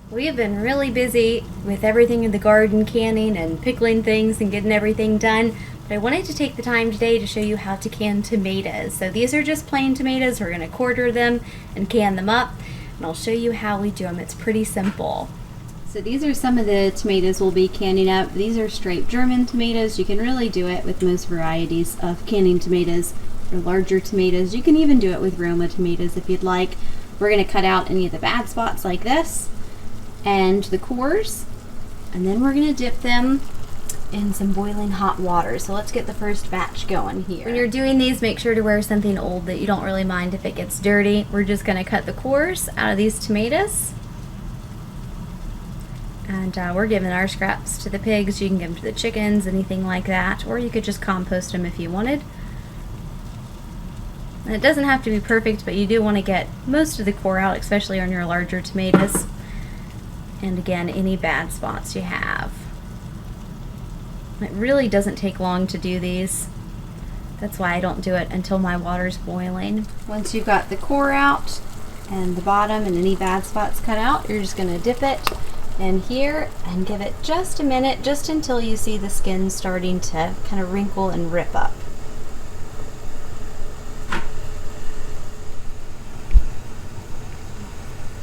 We have been really busy with everything in the garden, canning and pickling things and getting everything done. But I wanted to take the time today to show you how to can tomatoes. So these are just plain tomatoes. We're going to quarter them and can them up. And I'll show you how we do them. It's pretty simple. So these are some of the tomatoes we'll be canning up. These are straight German tomatoes. You can really do it with most varieties of canning tomatoes or larger tomatoes. You can even do it with Roma tomatoes if you'd like. We're going to cut out any of the bad spots like this and the cores, and then we're going to dip them in some boiling hot water. So let's get the first batch going here. When you're doing these, make sure to wear something old that you don't really mind if it gets dirty. We're just going to cut the cores out of these tomatoes, and we're giving our scraps to the pigs. You can give them to the chickens, anything like that, or you could just compost them if you wanted. And it doesn't have to be perfect, but you do want to get most of the core out, especially on your larger tomatoes. And again, any bad spots you have. It really doesn't take long to do these. That's why I don't do it until my water's boiling. Once you've got the core out and the bottom and any bad spots cut out, you're just going to dip it in here and give it just a minute, just until you see the skin starting to kind of wrinkle and rip up.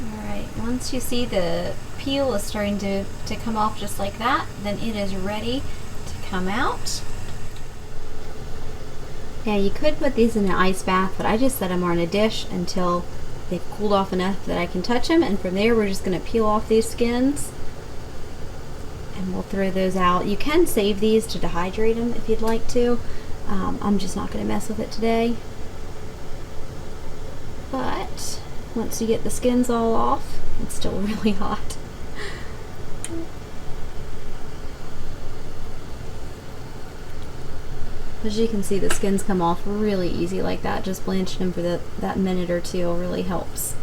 Alright, once you see the peel is starting to come off just like that, then it is ready to come out. Yeah, you could put these in an ice bath, but I just set them on a dish until they've cooled off enough that I can touch them, and from there we're just going to peel off these skins and we'll throw those out. You can save these to dehydrate them if you'd like to. I'm just not going to mess with it today. But once you get the skins all off, it's still really hot. As you can see, the skins come off really easy like that. Just blanching them for that minute or two really helps.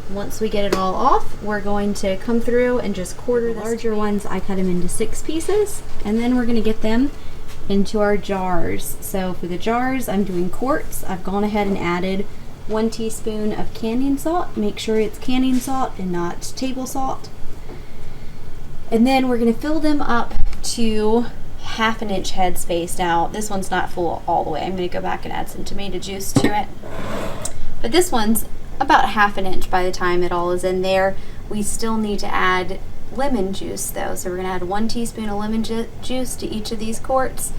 Once we get it all off, we're going to come through and just quarter the larger ones. I cut them into 6 pieces, and then we're going to get them into our jars. So for the jars, I'm doing quarts. I've gone ahead and added 1 teaspoon of canning salt. Make sure it's canning salt and not table salt. And then we're going to fill them up to 1/2 inch head space. Now this one's not full all the way. I'm going to go back and add some tomato juice to it. But this one's about 1/2 inch by the time it all is in there. We still need to add lemon juice though. So we're going to add 1 teaspoon of lemon juice to each of these quarts.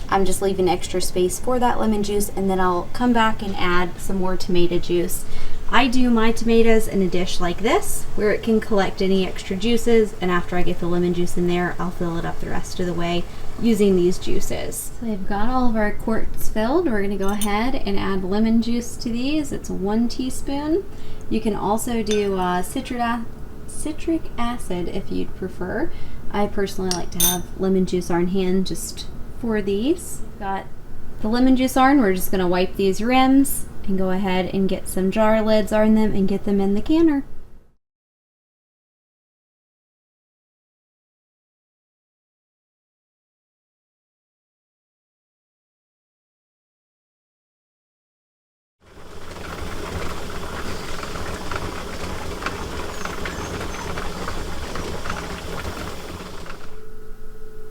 I'm just leaving extra space for that lemon juice, and then I'll come back and add some more tomato juice. I do my tomatoes in a dish like this, where it can collect any extra juices, and after I get the lemon juice in there, I'll fill it up the rest of the way using these juices. So we've got all of our quarts filled. We're going to go ahead and add lemon juice to these. It's 1 teaspoon. You can also do citric acid if you'd prefer. I personally like to have lemon juice on hand just for these. Got the lemon juice on. We're just going to wipe these rims and go ahead and get some jar lids on them and get them in the canner.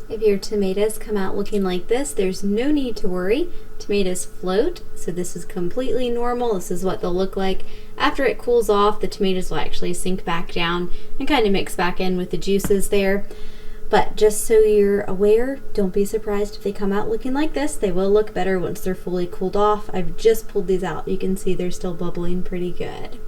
If your tomatoes come out looking like this, there's no need to worry. Tomatoes float, so this is completely normal. This is what they'll look like. After it cools off, the tomatoes will actually sink back down and kind of mix back in with the juices there. But just so you're aware, don't be surprised if they come out looking like this. They will look better once they're fully cooled off. I've just pulled these out. You can see they're still bubbling pretty good.